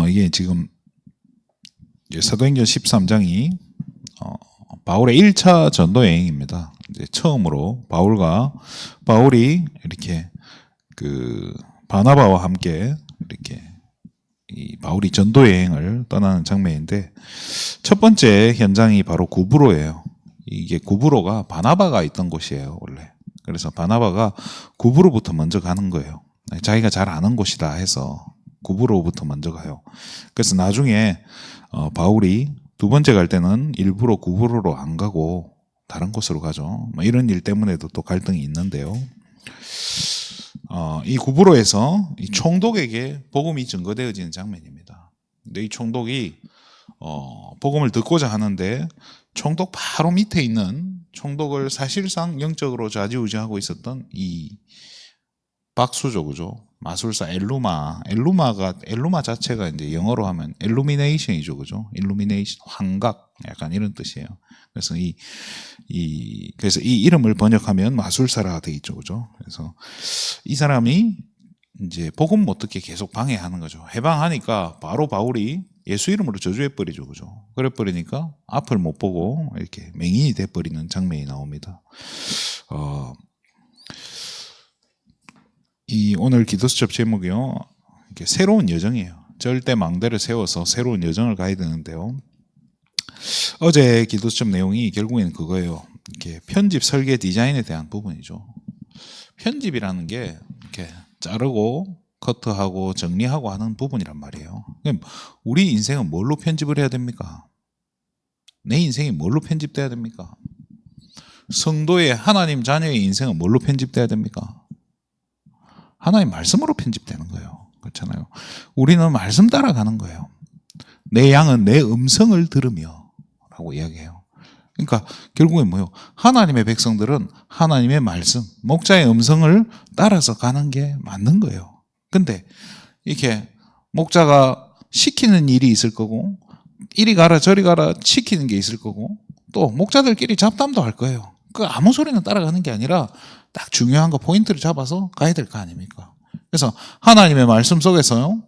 이게 지금 사도행전 13장이 바울의 1차 전도 여행입니다. 이제 처음으로 바울이 이렇게 바나바와 함께 이렇게 이 바울이 전도 여행을 떠나는 장면인데, 첫 번째 현장이 바로 구브로예요. 이게 구브로가 바나바가 있던 곳이에요, 원래. 그래서 바나바가 구브로부터 먼저 가는 거예요. 자기가 잘 아는 곳이다 해서 구브로부터 먼저 가요. 그래서 나중에 바울이 두 번째 갈 때는 일부러 구브로로 안 가고 다른 곳으로 가죠. 이런 일 때문에도 또 갈등이 있는데요. 이 구브로에서 이 총독에게 복음이 증거되어지는 장면입니다. 근데 이 총독이 복음을 듣고자 하는데, 총독 바로 밑에 있는 총독을 사실상 영적으로 좌지우지하고 있었던 이 박수죠, 그죠? 마술사 엘루마 자체가 이제 영어로 하면 일루미네이션이죠, 그죠? 일루미네이션, 환각, 약간 이런 뜻이에요. 그래서 그래서 이 이름을 번역하면 마술사라 되어 있죠, 그죠? 그래서 이 사람이 이제 복음 못 듣게 계속 방해하는 거죠. 해방하니까 바로 바울이 예수 이름으로 저주해버리죠, 그죠? 그래버리니까 앞을 못 보고 이렇게 맹인이 돼버리는 장면이 나옵니다. 이 오늘 기도수첩 제목이요, 이렇게 새로운 여정이에요. 절대 망대를 세워서 새로운 여정을 가야 되는데요. 어제 기도수첩 내용이 결국에는 그거예요. 이렇게 편집, 설계, 디자인에 대한 부분이죠. 편집이라는 게 이렇게 자르고 커트하고 정리하고 하는 부분이란 말이에요. 그럼 우리 인생은 뭘로 편집을 해야 됩니까? 내 인생이 뭘로 편집돼야 됩니까? 성도의 하나님 자녀의 인생은 뭘로 편집돼야 됩니까? 하나님 말씀으로 편집되는 거예요. 그렇잖아요. 우리는 말씀 따라가는 거예요. 내 양은 내 음성을 들으며 라고 이야기해요. 그러니까 결국엔 뭐예요? 하나님의 백성들은 하나님의 말씀, 목자의 음성을 따라서 가는 게 맞는 거예요. 근데 이렇게 목자가 시키는 일이 있을 거고, 이리 가라 저리 가라 시키는 게 있을 거고, 또 목자들끼리 잡담도 할 거예요. 그 아무 소리나 따라가는 게 아니라 딱 중요한 거 포인트를 잡아서 가야 될 거 아닙니까? 그래서 하나님의 말씀 속에서요,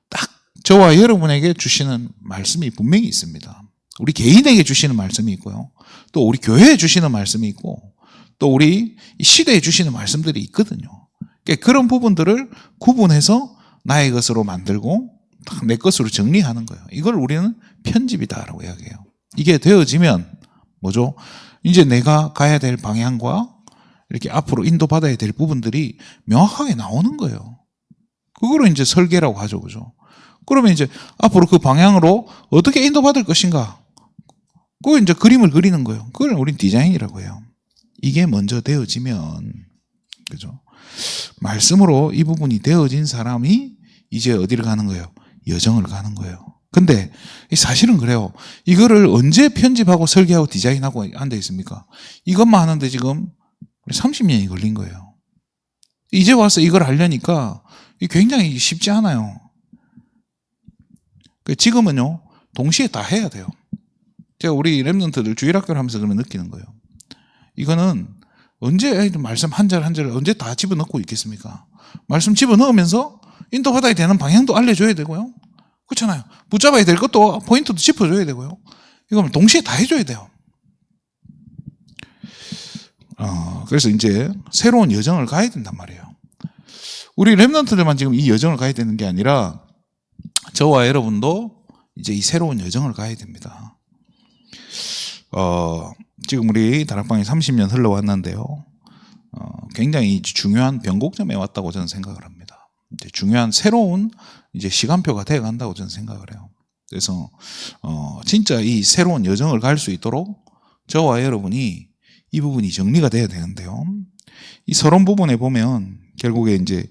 딱 저와 여러분에게 주시는 말씀이 분명히 있습니다. 우리 개인에게 주시는 말씀이 있고요, 또 우리 교회에 주시는 말씀이 있고, 또 우리 시대에 주시는 말씀들이 있거든요. 그러니까 그런 부분들을 구분해서 나의 것으로 만들고 딱 내 것으로 정리하는 거예요. 이걸 우리는 편집이다라고 이야기해요. 이게 되어지면 뭐죠? 이제 내가 가야 될 방향과 이렇게 앞으로 인도받아야 될 부분들이 명확하게 나오는 거예요. 그거를 이제 설계라고 하죠, 그죠? 그러면 이제 앞으로 그 방향으로 어떻게 인도받을 것인가, 그걸 이제 그림을 그리는 거예요. 그걸 우린 디자인이라고 해요. 이게 먼저 되어지면, 그죠? 말씀으로 이 부분이 되어진 사람이 이제 어디를 가는 거예요? 여정을 가는 거예요. 근데 사실은 그래요. 이거를 언제 편집하고 설계하고 디자인하고 앉아 있습니까? 이것만 하는데 지금 30년이 걸린 거예요. 이제 와서 이걸 하려니까 굉장히 쉽지 않아요. 지금은요, 동시에 다 해야 돼요. 제가 우리 랩런트들 주일학교를 하면서 그러면 느끼는 거예요. 이거는 언제 말씀 한 절 한 절을 언제 다 집어넣고 있겠습니까? 말씀 집어넣으면서 인도받아야 되는 방향도 알려줘야 되고요. 그렇잖아요. 붙잡아야 될 것도 포인트도 짚어줘야 되고요. 이거는 동시에 다 해줘야 돼요. 그래서 이제 새로운 여정을 가야 된단 말이에요. 우리 랩런트들만 지금 이 여정을 가야 되는 게 아니라 저와 여러분도 이제 이 새로운 여정을 가야 됩니다. 지금 우리 다락방이 30년 흘러왔는데요, 굉장히 중요한 변곡점에 왔다고 저는 생각을 합니다. 이제 중요한 새로운 이제 시간표가 되어 간다고 저는 생각을 해요. 그래서 진짜 이 새로운 여정을 갈 수 있도록 저와 여러분이 이 부분이 정리가 돼야 되는데요. 이 서론 부분에 보면 결국에 이제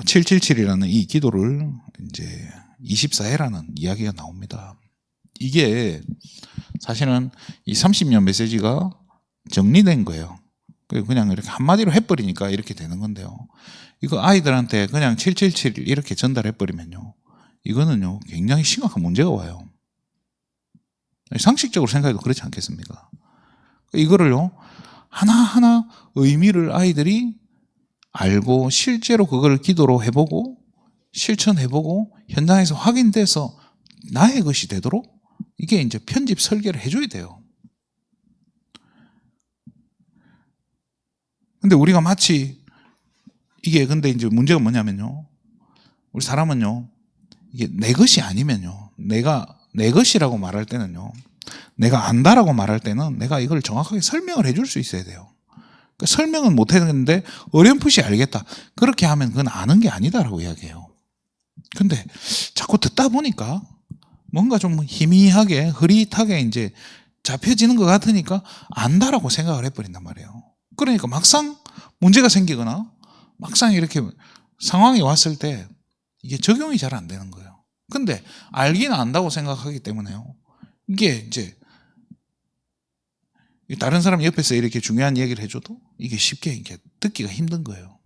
777이라는 이 기도를 이제 24회라는 이야기가 나옵니다. 이게 사실은 이 30년 메시지가 정리된 거예요. 그냥 이렇게 한마디로 해버리니까 이렇게 되는 건데요. 이거 아이들한테 그냥 777 이렇게 전달해버리면요, 이거는요 굉장히 심각한 문제가 와요. 상식적으로 생각해도 그렇지 않겠습니까? 이거를요 하나하나 의미를 아이들이 알고 실제로 그걸 기도로 해보고 실천해보고 현장에서 확인돼서 나의 것이 되도록 이게 이제 편집 설계를 해줘야 돼요. 근데 우리가 마치 이게 근데 이제 문제가 뭐냐면요. 우리 사람은요. 이게 내 것이 아니면요. 내가 내 것이라고 말할 때는요. 내가 안다라고 말할 때는 내가 이걸 정확하게 설명을 해줄 수 있어야 돼요. 그러니까 설명은 못 했는데 어렴풋이 알겠다. 그렇게 하면 그건 아는 게 아니다라고 이야기해요. 근데 자꾸 듣다 보니까 뭔가 좀 희미하게 흐릿하게 이제 잡혀지는 것 같으니까 안다라고 생각을 해버린단 말이에요. 그러니까 막상 문제가 생기거나 막상 이렇게 상황이 왔을 때 이게 적용이 잘 안 되는 거예요. 근데 알기는 안다고 생각하기 때문에요. 이게 이제 다른 사람 옆에서 이렇게 중요한 얘기를 해줘도 이게 쉽게 이렇게 듣기가 힘든 거예요.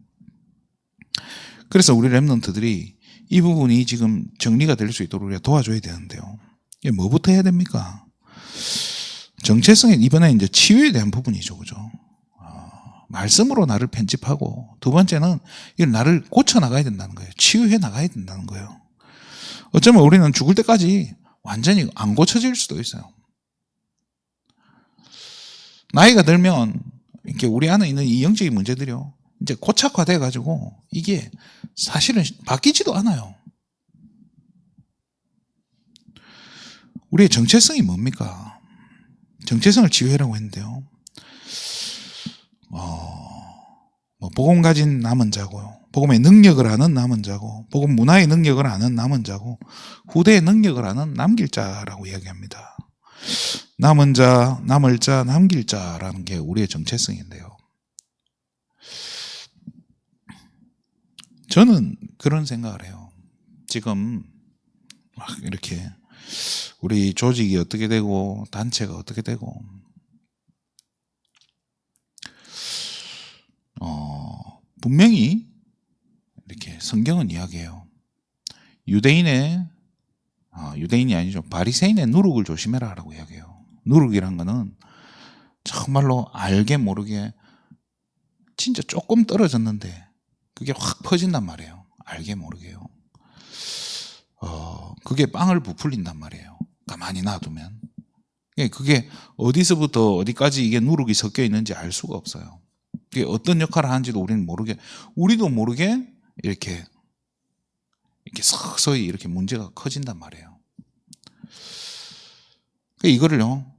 그래서 우리 랩런트들이 이 부분이 지금 정리가 될 수 있도록 우리가 도와줘야 되는데요. 이게 뭐부터 해야 됩니까? 정체성은 이번에 이제 치유에 대한 부분이죠. 그죠? 말씀으로 나를 편집하고 두 번째는 이걸 나를 고쳐나가야 된다는 거예요. 치유해 나가야 된다는 거예요. 어쩌면 우리는 죽을 때까지 완전히 안 고쳐질 수도 있어요. 나이가 들면 이렇게 우리 안에 있는 이 영적인 문제들이요. 이제 고착화돼 가지고 이게 사실은 바뀌지도 않아요. 우리의 정체성이 뭡니까? 정체성을 치유해라고 했는데요. 복음 가진 남은 자고요. 복음의 능력을 아는 남은 자고, 복음 문화의 능력을 아는 남은 자고, 후대의 능력을 아는 남길 자라고 이야기합니다. 남은 자, 남을 자, 남길 자라는 게 우리의 정체성인데요. 저는 그런 생각을 해요. 지금 막 이렇게 우리 조직이 어떻게 되고 단체가 어떻게 되고 분명히 이렇게 성경은 이야기해요. 유대인이 아니죠. 바리새인의 누룩을 조심해라 라고 이야기해요. 누룩이란 거는 정말로 알게 모르게 진짜 조금 떨어졌는데 그게 확 퍼진단 말이에요. 알게 모르게요. 그게 빵을 부풀린단 말이에요. 가만히 놔두면. 그게 어디서부터 어디까지 이게 누룩이 섞여 있는지 알 수가 없어요. 그게 어떤 역할을 하는지도 우리도 모르게 이렇게 서서히 이렇게 문제가 커진단 말이에요. 이거를요,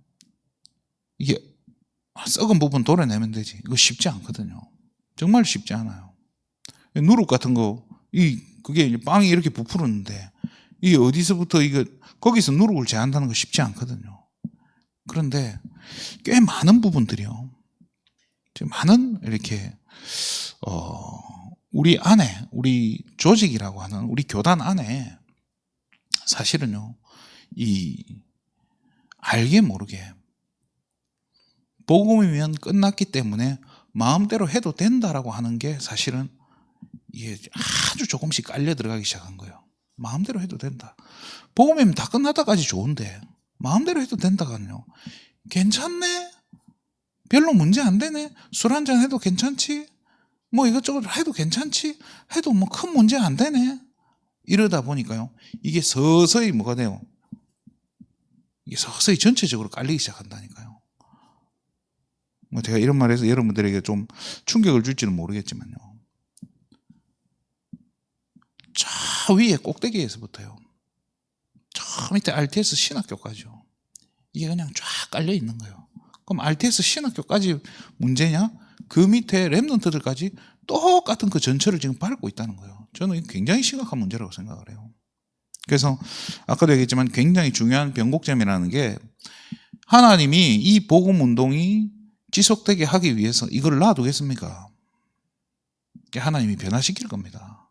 이게 썩은 부분 도려내면 되지. 이거 쉽지 않거든요. 정말 쉽지 않아요. 누룩 같은 거, 그게 빵이 이렇게 부풀었는데, 이게 어디서부터 거기서 누룩을 제한다는 거 쉽지 않거든요. 그런데 꽤 많은 부분들이요. 많은 이렇게, 우리 안에, 우리 조직이라고 하는 우리 교단 안에 사실은요, 알게 모르게 복음이면 끝났기 때문에 마음대로 해도 된다라고 하는 게 사실은 이게 아주 조금씩 깔려 들어가기 시작한 거예요. 마음대로 해도 된다. 복음이면 다 끝났다까지 좋은데 마음대로 해도 된다가요. 괜찮네? 별로 문제 안 되네? 술 한잔 해도 괜찮지? 뭐 이것저것 해도 괜찮지? 해도 뭐 큰 문제 안 되네? 이러다 보니까요. 이게 서서히 뭐가 돼요? 이게 서서히 전체적으로 깔리기 시작한다니까요. 뭐 제가 이런 말해서 여러분들에게 좀 충격을 줄지는 모르겠지만요. 저 위에 꼭대기에서부터요. 저 밑에 RTS 신학교까지요. 이게 그냥 쫙 깔려 있는 거예요. 그럼 RTS 신학교까지 문제냐? 그 밑에 랩런트들까지 똑같은 그 전철을 지금 밟고 있다는 거예요. 저는 이게 굉장히 심각한 문제라고 생각을 해요. 그래서 아까도 얘기했지만 굉장히 중요한 변곡점이라는 게 하나님이 이 복음 운동이 지속되게 하기 위해서 이걸 놔두겠습니까? 하나님이 변화시킬 겁니다.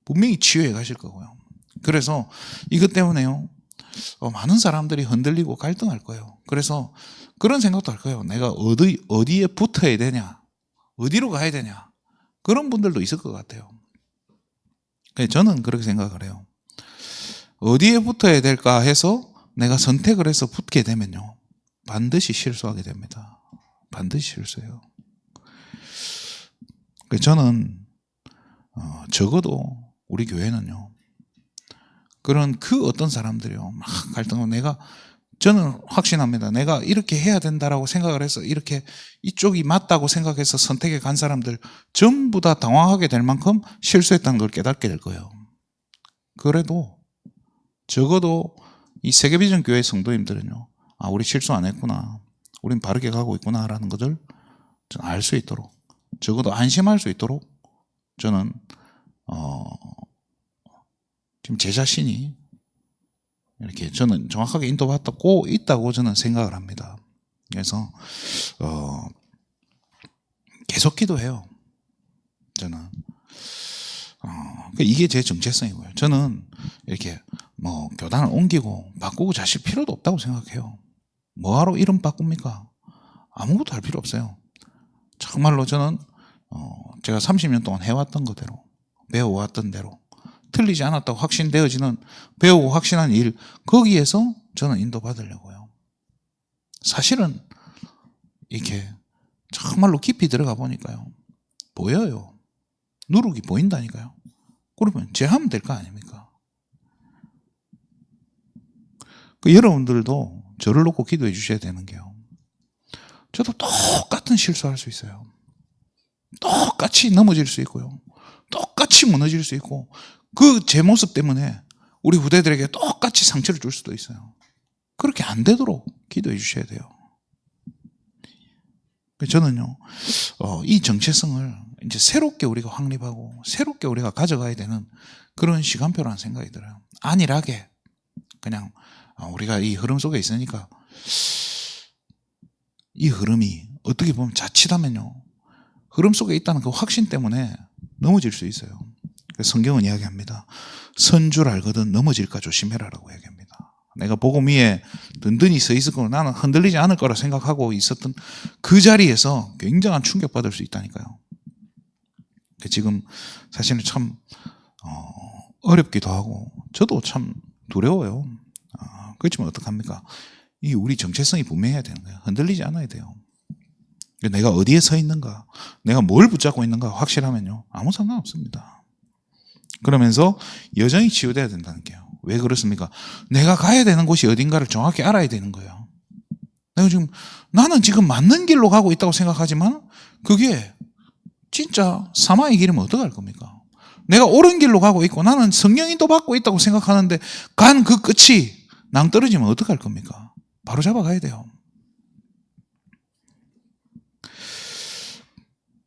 분명히 치유해 가실 거고요. 그래서 이것 때문에요. 많은 사람들이 흔들리고 갈등할 거예요. 그래서 그런 생각도 할 거예요. 내가 어디에 붙어야 되냐? 어디로 가야 되냐? 그런 분들도 있을 것 같아요. 저는 그렇게 생각을 해요. 어디에 붙어야 될까 해서 내가 선택을 해서 붙게 되면요. 반드시 실수하게 됩니다. 반드시 실수해요. 저는 적어도 우리 교회는요, 그런 그 어떤 사람들이요, 막 갈등하고 저는 확신합니다. 내가 이렇게 해야 된다라고 생각을 해서 이렇게 이쪽이 맞다고 생각해서 선택해 간 사람들 전부 다 당황하게 될 만큼 실수했다는 걸 깨닫게 될 거예요. 그래도 적어도 이 세계비전 교회 성도님들은요, 아, 우리 실수 안 했구나, 우린 바르게 가고 있구나라는 것을 알 수 있도록, 적어도 안심할 수 있도록 저는 지금 제 자신이 이렇게 저는 정확하게 인도받고 있다고 저는 생각을 합니다. 그래서 계속 기도해요. 저는 이게 제 정체성이고요. 저는 이렇게 뭐 교단을 옮기고 바꾸고 자실 필요도 없다고 생각해요. 뭐하러 이름 바꿉니까? 아무것도 할 필요 없어요. 정말로 저는 제가 30년 동안 해왔던 거대로, 배워왔던 대로, 틀리지 않았다고 확신되어지는, 배우고 확신한 일, 거기에서 저는 인도받으려고요. 사실은 이렇게 정말로 깊이 들어가 보니까요, 보여요. 누룩이 보인다니까요. 그러면 제하면 될 거 아닙니까? 여러분들도 저를 놓고 기도해 주셔야 되는 게요, 저도 똑같은 실수할 수 있어요. 똑같이 넘어질 수 있고요, 똑같이 무너질 수 있고, 그 제 모습 때문에 우리 후대들에게 똑같이 상처를 줄 수도 있어요. 그렇게 안 되도록 기도해 주셔야 돼요. 저는요, 이 정체성을 이제 새롭게 우리가 확립하고 새롭게 우리가 가져가야 되는 그런 시간표라는 생각이 들어요. 안일하게 그냥 우리가 이 흐름 속에 있으니까, 이 흐름이 어떻게 보면 자칫하면요, 흐름 속에 있다는 그 확신 때문에 넘어질 수 있어요. 성경은 이야기합니다. 선 줄 알거든 넘어질까 조심해라라고 이야기합니다. 내가 복음 위에 든든히 서 있을 거고 나는 흔들리지 않을 거라 생각하고 있었던 그 자리에서 굉장한 충격받을 수 있다니까요. 지금 사실은 참 어렵기도 하고 저도 참 두려워요. 그렇지만 어떡합니까? 이 우리 정체성이 분명해야 되는 거예요. 흔들리지 않아야 돼요. 내가 어디에 서 있는가, 내가 뭘 붙잡고 있는가 확실하면요, 아무 상관없습니다. 그러면서 여정이 치유돼야 된다는 게요. 왜 그렇습니까? 내가 가야 되는 곳이 어딘가를 정확히 알아야 되는 거예요. 나는 지금 맞는 길로 가고 있다고 생각하지만 그게 진짜 사마의 길이면 어떡할 겁니까? 내가 옳은 길로 가고 있고 나는 성령인도 받고 있다고 생각하는데 간 그 끝이 낭떠러지면 어떡할 겁니까? 바로 잡아가야 돼요.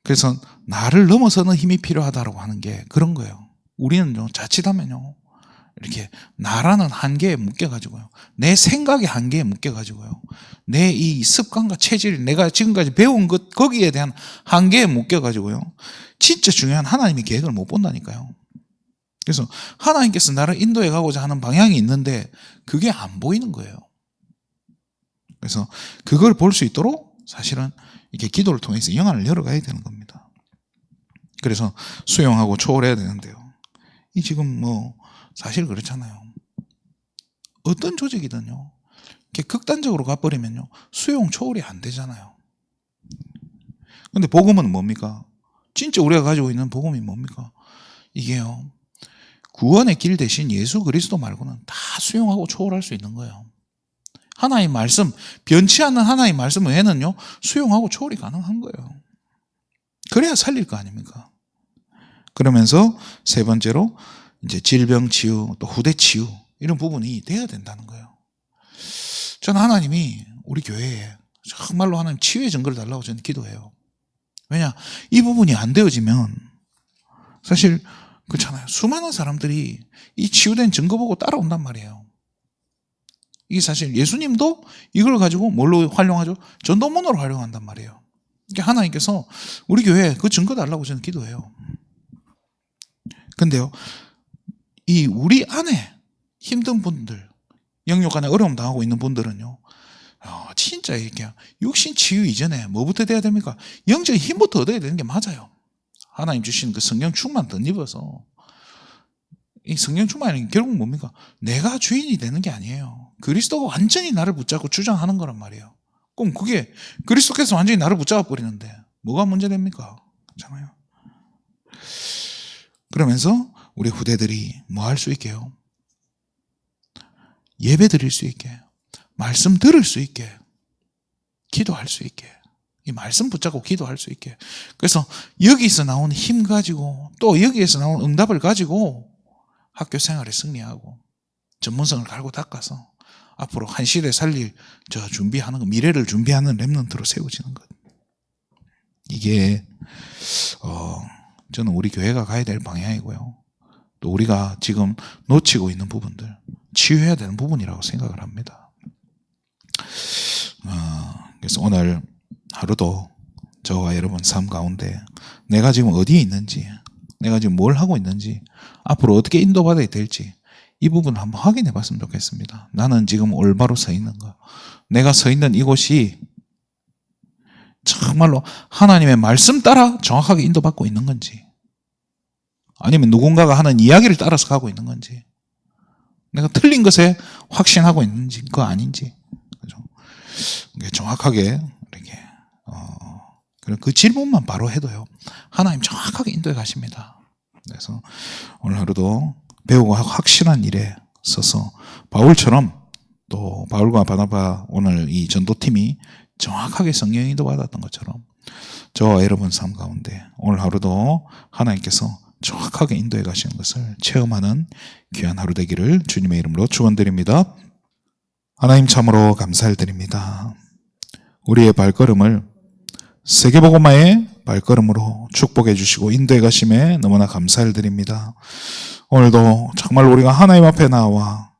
그래서 나를 넘어서는 힘이 필요하다고 하는 게 그런 거예요. 우리는요, 자칫하면요, 이렇게 나라는 한계에 묶여가지고요, 내 생각의 한계에 묶여가지고요, 내 이 습관과 체질, 내가 지금까지 배운 것, 거기에 대한 한계에 묶여가지고요, 진짜 중요한 하나님의 계획을 못 본다니까요. 그래서 하나님께서 나를 인도해 가고자 하는 방향이 있는데 그게 안 보이는 거예요. 그래서 그걸 볼 수 있도록 사실은 이렇게 기도를 통해서 영안을 열어가야 되는 겁니다. 그래서 수용하고 초월해야 되는데요, 이 지금 뭐 사실 그렇잖아요. 어떤 조직이든요, 이렇게 극단적으로 가버리면요, 수용 초월이 안 되잖아요. 근데 복음은 뭡니까? 진짜 우리가 가지고 있는 복음이 뭡니까? 이게요, 구원의 길 대신 예수 그리스도 말고는 다 수용하고 초월할 수 있는 거예요. 하나님 말씀, 변치 않는 하나님 말씀 외에는요, 수용하고 초월이 가능한 거예요. 그래야 살릴 거 아닙니까? 그러면서 세 번째로 이제 질병 치유, 또 후대 치유, 이런 부분이 돼야 된다는 거예요. 저는 하나님이 우리 교회에 정말로 하나님 치유의 증거를 달라고 저는 기도해요. 왜냐, 이 부분이 안 되어지면 사실 그렇잖아요. 수많은 사람들이 이 치유된 증거 보고 따라온단 말이에요. 이게 사실 예수님도 이걸 가지고 뭘로 활용하죠? 전도문으로 활용한단 말이에요. 그러니까 하나님께서 우리 교회에 그 증거 달라고 저는 기도해요. 근데요, 이 우리 안에 힘든 분들, 영육 안에 어려움 당하고 있는 분들은요, 진짜 이렇게 육신 치유 이전에 뭐부터 돼야 됩니까? 영적인 힘부터 얻어야 되는 게 맞아요. 하나님 주신 그 성령 충만 덧입어서, 이 성령 충만이 결국 뭡니까? 내가 주인이 되는 게 아니에요. 그리스도가 완전히 나를 붙잡고 주장하는 거란 말이에요. 그럼 그게 그리스도께서 완전히 나를 붙잡아 버리는데 뭐가 문제됩니까? 그렇잖아요. 그러면서 우리 후대들이 뭐 할 수 있게요? 예배 드릴 수 있게, 말씀 들을 수 있게, 기도할 수 있게, 이 말씀 붙잡고 기도할 수 있게. 그래서 여기서 나오는 힘 가지고 또 여기에서 나오는 응답을 가지고 학교 생활에 승리하고 전문성을 갈고 닦아서 앞으로 한 시대 살릴 준비하는 것, 미래를 준비하는 렘넌트로 세워지는 것. 이게 저는 우리 교회가 가야 될 방향이고요. 또 우리가 지금 놓치고 있는 부분들, 치유해야 되는 부분이라고 생각을 합니다. 그래서 오늘 하루도 저와 여러분 삶 가운데 내가 지금 어디에 있는지, 내가 지금 뭘 하고 있는지, 앞으로 어떻게 인도받아야 될지 이 부분을 한번 확인해 봤으면 좋겠습니다. 나는 지금 올바로 서 있는가? 내가 서 있는 이곳이 정말로 하나님의 말씀 따라 정확하게 인도받고 있는 건지, 아니면 누군가가 하는 이야기를 따라서 가고 있는 건지, 내가 틀린 것에 확신하고 있는지, 그거 아닌지, 그죠? 정확하게 이렇게 그 질문만 바로 해도요, 하나님 정확하게 인도해 가십니다. 그래서 오늘 하루도 배우고 확실한 일에 서서 바울처럼, 또 바울과 바나바 오늘 이 전도팀이 정확하게 성령 인도 받았던 것처럼 저와 여러분 삶 가운데 오늘 하루도 하나님께서 정확하게 인도해 가시는 것을 체험하는 귀한 하루 되기를 주님의 이름으로 축원드립니다. 하나님 참으로 감사를 드립니다. 우리의 발걸음을 세계복음화의 발걸음으로 축복해 주시고 인도해 가심에 너무나 감사를 드립니다. 오늘도 정말 우리가 하나님 앞에 나와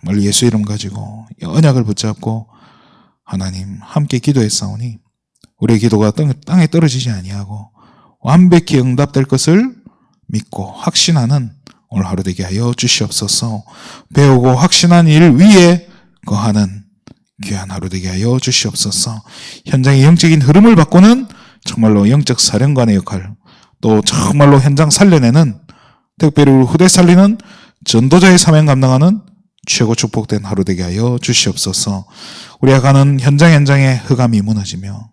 정말 예수 이름 가지고 언약을 붙잡고 하나님 함께 기도했사오니 우리의 기도가 땅에 떨어지지 아니하고 완벽히 응답될 것을 믿고 확신하는 오늘 하루 되게 하여 주시옵소서. 배우고 확신한 일 위에 거하는 귀한 하루 되게 하여 주시옵소서. 현장의 영적인 흐름을 바꾸는 정말로 영적 사령관의 역할, 또 정말로 현장 살려내는, 특별히 우리 후대 살리는 전도자의 사명 감당하는 최고 축복된 하루 되게 하여 주시옵소서. 우리가 가는 현장의 흑암이 무너지며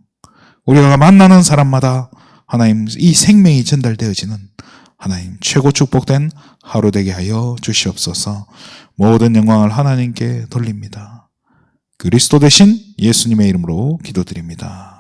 우리가 만나는 사람마다 하나님 이 생명이 전달되어지는 하나님 최고 축복된 하루 되게 하여 주시옵소서. 모든 영광을 하나님께 돌립니다. 그리스도 대신 예수님의 이름으로 기도드립니다.